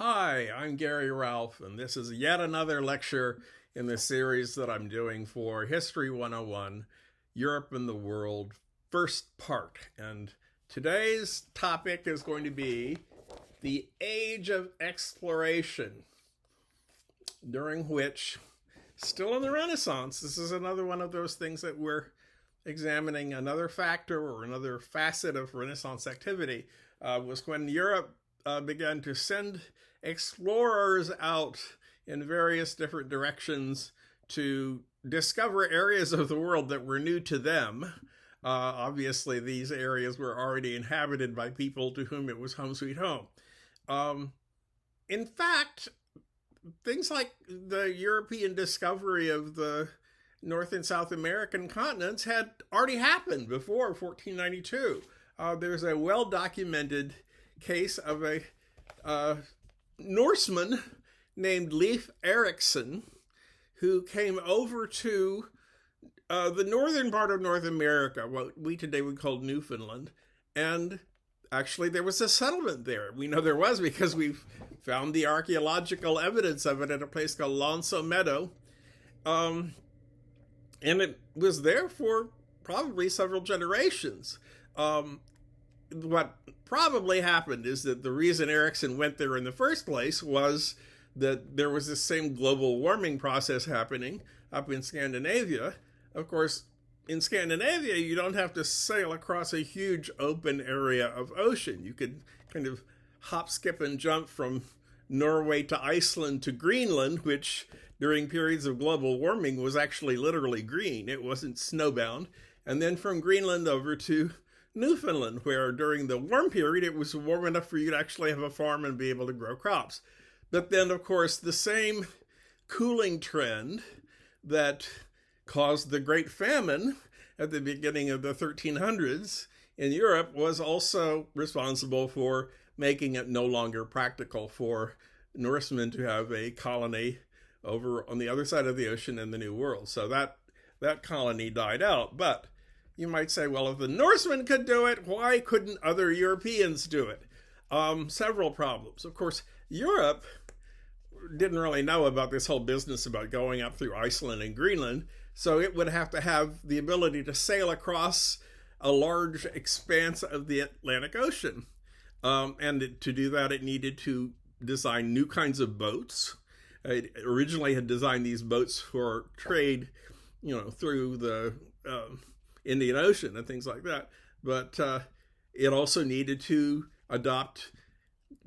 Hi, I'm Gary Ralph, and this is yet another lecture in the series that I'm doing for History 101, Europe and the World, first part. And today's topic is going to be the Age of Exploration, during which, still in the Renaissance, this is another one of those things that we're examining, another factor or another facet of Renaissance activity, was when Europe began to send explorers out in various different directions to discover areas of the world that were new to them. Obviously, these areas were already inhabited by people to whom it was home sweet home. In fact, things like the European discovery of the North and South American continents had already happened before 1492. There's a well-documented case of a Norseman named Leif Erikson, who came over to the northern part of North America, what we today would call Newfoundland, and actually there was a settlement there. We know there was because we've found the archaeological evidence of it at a place called Lonso Meadow, and it was there for probably several generations. What probably happened is that the reason Erikson went there in the first place was that there was this same global warming process happening up in Scandinavia. Of course, in Scandinavia, you don't have to sail across a huge open area of ocean. You could kind of hop, skip, and jump from Norway to Iceland to Greenland, which during periods of global warming was actually literally green. It wasn't snowbound. And then from Greenland over to Newfoundland, where during the warm period it was warm enough for you to actually have a farm and be able to grow crops. But then, of course, the same cooling trend that caused the Great Famine at the beginning of the 1300s in Europe was also responsible for making it no longer practical for Norsemen to have a colony over on the other side of the ocean in the New World. So that colony died out. But you might say, well, if the Norsemen could do it, why couldn't other Europeans do it? Several problems. Of course, Europe didn't really know about this whole business about going up through Iceland and Greenland, so it would have to have the ability to sail across a large expanse of the Atlantic Ocean. And to do that, it needed to design new kinds of boats. It originally had designed these boats for trade, through the Indian Ocean and things like that. But it also needed to adopt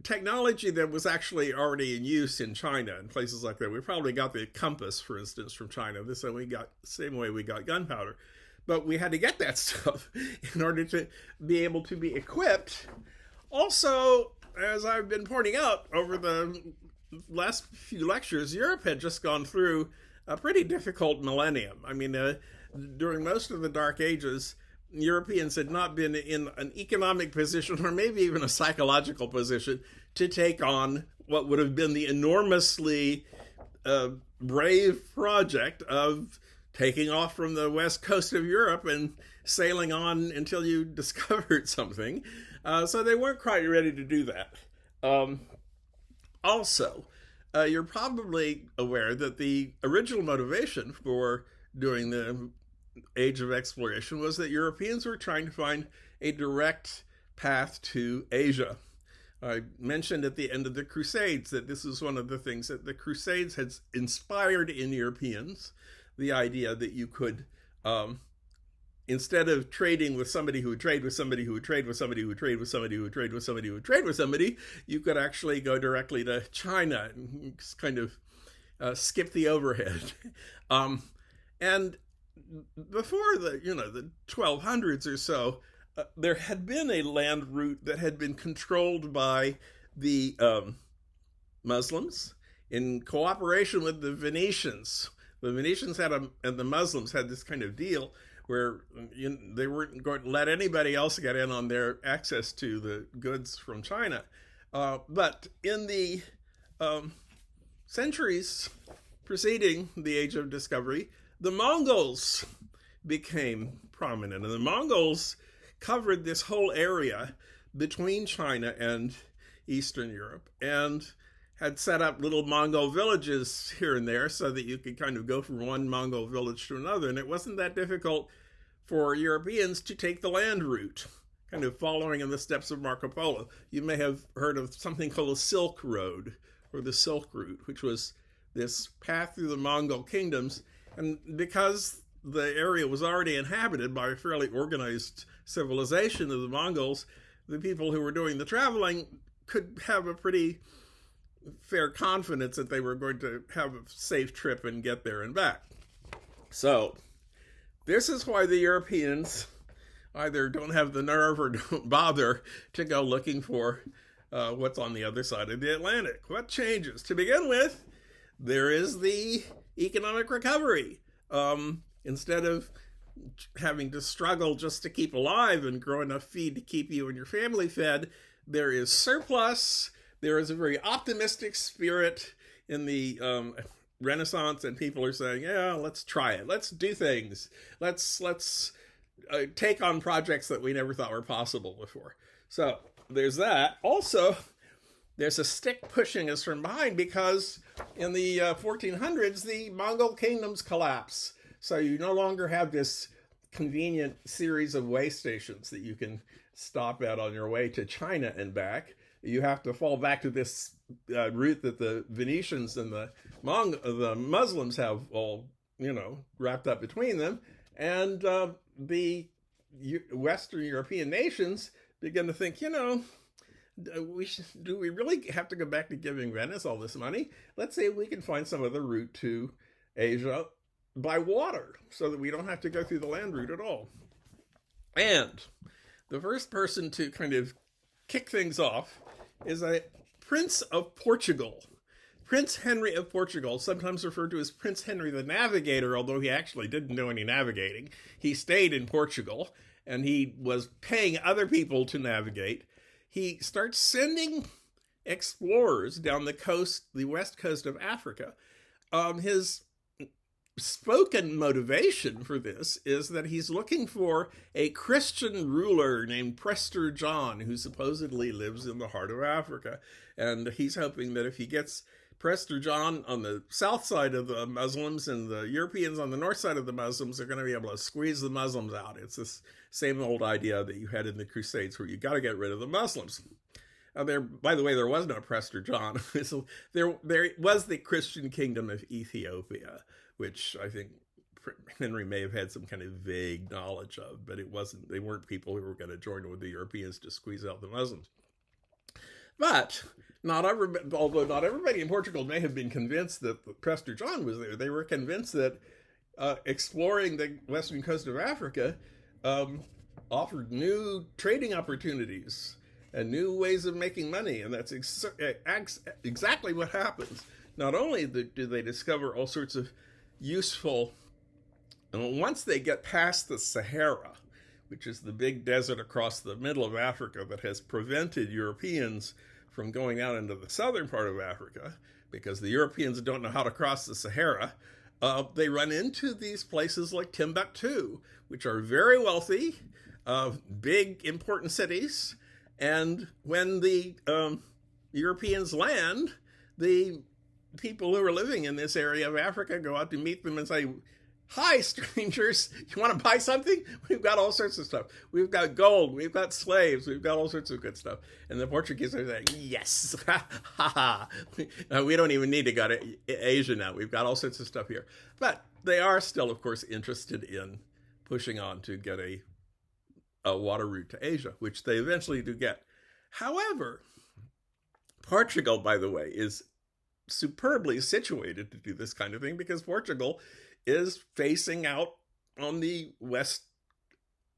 technology that was actually already in use in China and places like that. We probably got the compass, for instance, from China. Same way we got gunpowder. But we had to get that stuff in order to be able to be equipped. Also, as I've been pointing out over the last few lectures, Europe had just gone through a pretty difficult millennium. I mean, during most of the Dark Ages, Europeans had not been in an economic position or maybe even a psychological position to take on what would have been the enormously brave project of taking off from the west coast of Europe and sailing on until you discovered something. So they weren't quite ready to do that. Also, you're probably aware that the original motivation for doing the Age of Exploration was that Europeans were trying to find a direct path to Asia. I mentioned at the end of the Crusades that this is one of the things that the Crusades had inspired in Europeans, the idea that you could, instead of trading with somebody who would trade with somebody who would trade with somebody who would trade with somebody who would trade with somebody who would trade with somebody, you could actually go directly to China and kind of skip the overhead. And before the 1200s or so, there had been a land route that had been controlled by the Muslims in cooperation with the Venetians. The Venetians and the Muslims had this kind of deal where they weren't going to let anybody else get in on their access to the goods from China. But in the centuries preceding the Age of Discovery, the Mongols became prominent, and the Mongols covered this whole area between China and Eastern Europe, and had set up little Mongol villages here and there so that you could kind of go from one Mongol village to another. And it wasn't that difficult for Europeans to take the land route, kind of following in the steps of Marco Polo. You may have heard of something called the Silk Road or the Silk Route, which was this path through the Mongol kingdoms. And because the area was already inhabited by a fairly organized civilization of the Mongols, the people who were doing the traveling could have a pretty fair confidence that they were going to have a safe trip and get there and back. So this is why the Europeans either don't have the nerve or don't bother to go looking for what's on the other side of the Atlantic. What changes? To begin with, there is the economic recovery. Instead of having to struggle just to keep alive and grow enough feed to keep you and your family fed, there is surplus. There is a very optimistic spirit in the Renaissance, and people are saying, yeah, let's try it. Let's do things. Let's take on projects that we never thought were possible before. So there's that. Also, there's a stick pushing us from behind because in the 1400s, the Mongol kingdoms collapse. So you no longer have this convenient series of way stations that you can stop at on your way to China and back. You have to fall back to this route that the Venetians and the Muslims have all, wrapped up between them. And the Western European nations begin to think, do we really have to go back to giving Venice all this money? Let's see if we can find some other route to Asia by water so that we don't have to go through the land route at all. And the first person to kind of kick things off is a Prince of Portugal. Prince Henry of Portugal, sometimes referred to as Prince Henry the Navigator, although he actually didn't do any navigating. He stayed in Portugal, and he was paying other people to navigate. He starts sending explorers down the coast, the west coast of Africa. His spoken motivation for this is that he's looking for a Christian ruler named Prester John, who supposedly lives in the heart of Africa. And he's hoping that if he gets Prester John on the south side of the Muslims and the Europeans on the north side of the Muslims, they're going to be able to squeeze the Muslims out. It's this same old idea that you had in the Crusades where you got to get rid of the Muslims. By the way, there was no Prester John. there was the Christian kingdom of Ethiopia, which I think Henry may have had some kind of vague knowledge of, but they weren't people who were going to join with the Europeans to squeeze out the Muslims. But although not everybody in Portugal may have been convinced that Prester John was there, they were convinced that exploring the western coast of Africa offered new trading opportunities and new ways of making money, and that's exactly what happens. Not only do they discover all sorts of useful, and once they get past the Sahara, which is the big desert across the middle of Africa that has prevented Europeans from going out into the southern part of Africa, because the Europeans don't know how to cross the Sahara, they run into these places like Timbuktu, which are very wealthy, big, important cities. And when the Europeans land, the people who are living in this area of Africa go out to meet them and say, "Hi, strangers, you want to buy something? We've got all sorts of stuff. We've got gold, we've got slaves, we've got all sorts of good stuff." And the Portuguese are saying, "Yes, ha ha. We don't even need to go to Asia now. We've got all sorts of stuff here." But they are still, of course, interested in pushing on to get a water route to Asia, which they eventually do get. However, Portugal, by the way, is superbly situated to do this kind of thing because Portugal is facing out on the west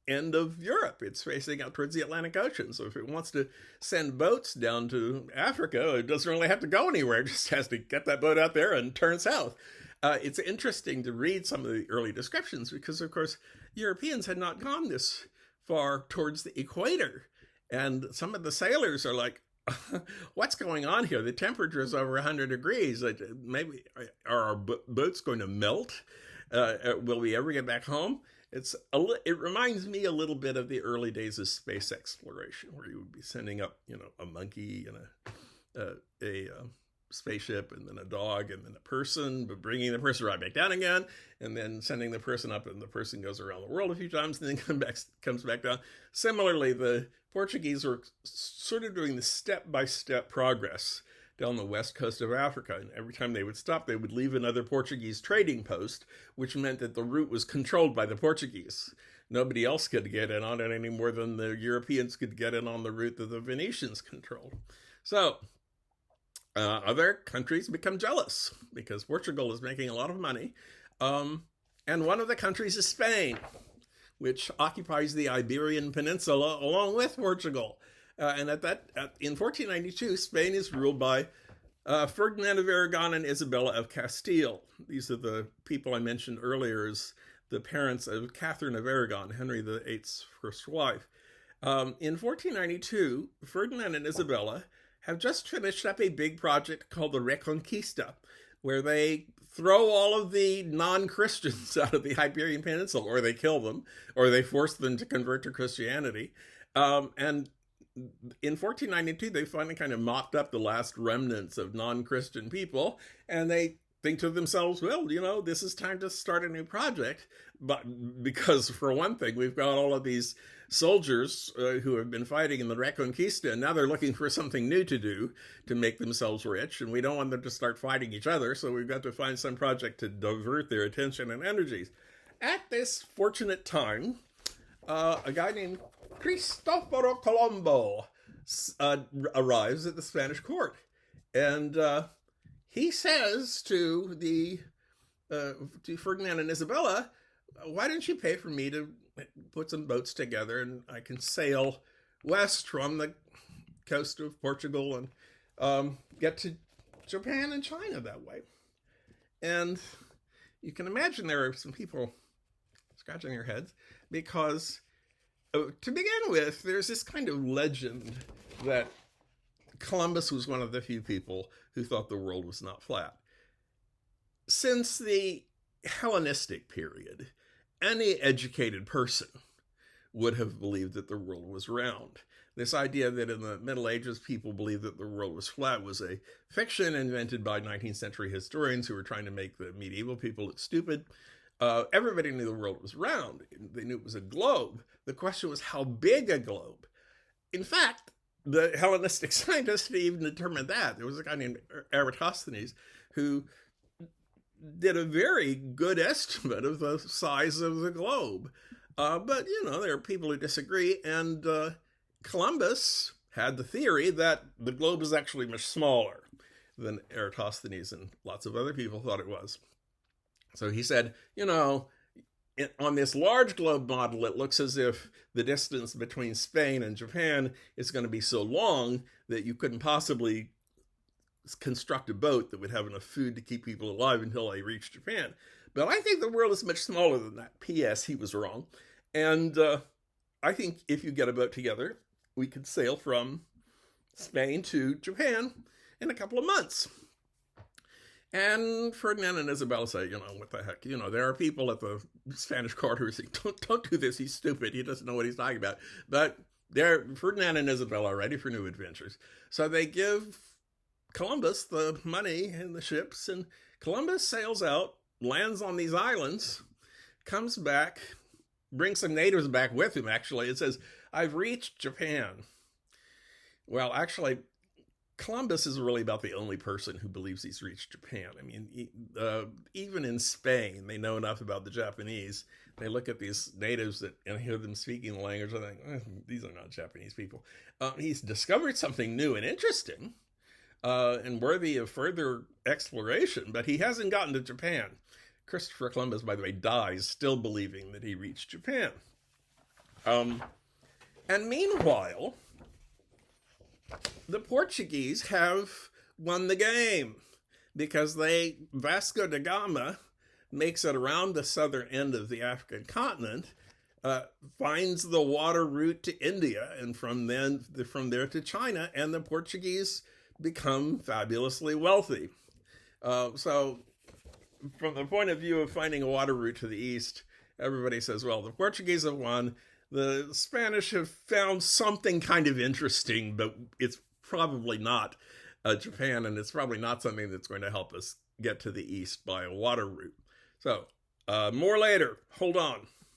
end of Europe. It's facing out towards the Atlantic Ocean. So if it wants to send boats down to Africa, it doesn't really have to go anywhere. It just has to get that boat out there and turn south. It's interesting to read some of the early descriptions because, of course, Europeans had not gone this far towards the equator. And some of the sailors are like, what's going on here? The temperature is over 100 degrees. Maybe are our boats going to melt? Will we ever get back home? It reminds me a little bit of the early days of space exploration, where you would be sending up, a monkey and spaceship and then a dog and then a person, but bringing the person right back down again, and then sending the person up, and the person goes around the world a few times and then comes back down. Similarly, the Portuguese were sort of doing the step-by-step progress down the west coast of Africa. And every time they would stop, they would leave another Portuguese trading post, which meant that the route was controlled by the Portuguese. Nobody else could get in on it any more than the Europeans could get in on the route that the Venetians controlled. So other countries become jealous because Portugal is making a lot of money. And one of the countries is Spain, which occupies the Iberian Peninsula along with Portugal. And in 1492, Spain is ruled by Ferdinand of Aragon and Isabella of Castile. These are the people I mentioned earlier as the parents of Catherine of Aragon, Henry VIII's first wife. In 1492, Ferdinand and Isabella have just finished up a big project called the Reconquista, where they throw all of the non-Christians out of the Iberian Peninsula, or they kill them, or they force them to convert to Christianity. And in 1492, they finally kind of mopped up the last remnants of non-Christian people, and they think to themselves, well, this is time to start a new project. But because, for one thing, we've got all of these soldiers who have been fighting in the Reconquista, and now they're looking for something new to do to make themselves rich, and we don't want them to start fighting each other, so we've got to find some project to divert their attention and energies. At this fortunate time, a guy named Cristoforo Colombo arrives at the Spanish court, and he says to Ferdinand and Isabella, why don't you pay for me to put some boats together and I can sail west from the coast of Portugal and get to Japan and China that way. And you can imagine there are some people scratching their heads because to begin with, there's this kind of legend that Columbus was one of the few people who thought the world was not flat. Since the Hellenistic period, any educated person would have believed that the world was round. This idea that in the Middle Ages people believed that the world was flat was a fiction invented by 19th century historians who were trying to make the medieval people look stupid. Everybody knew the world was round. They knew it was a globe. The question was how big a globe. In fact, the Hellenistic scientists even determined that. There was a guy named Eratosthenes who did a very good estimate of the size of the globe. But, there are people who disagree, and Columbus had the theory that the globe is actually much smaller than Eratosthenes and lots of other people thought it was. So he said, on this large globe model, it looks as if the distance between Spain and Japan is going to be so long that you couldn't possibly construct a boat that would have enough food to keep people alive until they reached Japan. But I think the world is much smaller than that. P.S. He was wrong. And I think if you get a boat together, we could sail from Spain to Japan in a couple of months. And Ferdinand and Isabella say, what the heck? There are people at the Spanish court who say, don't do this. He's stupid. He doesn't know what he's talking about. But Ferdinand and Isabella are ready for new adventures. So they give Columbus the money and the ships, and Columbus sails out, lands on these islands, comes back, brings some natives back with him, actually. It says, I've reached Japan. Well, actually, Columbus is really about the only person who believes he's reached Japan. I mean, even in Spain, they know enough about the Japanese. They look at these natives and hear them speaking the language and think, these are not Japanese people. He's discovered something new and interesting and worthy of further exploration, but he hasn't gotten to Japan. Christopher Columbus, by the way, dies still believing that he reached Japan. And meanwhile, the Portuguese have won the game because Vasco da Gama makes it around the southern end of the African continent, finds the water route to India, and from there to China, and the Portuguese become fabulously wealthy. So from the point of view of finding a water route to the east, everybody says, well, the Portuguese have won. The Spanish have found something kind of interesting, but it's probably not Japan, and it's probably not something that's going to help us get to the east by a water route. So more later. Hold on.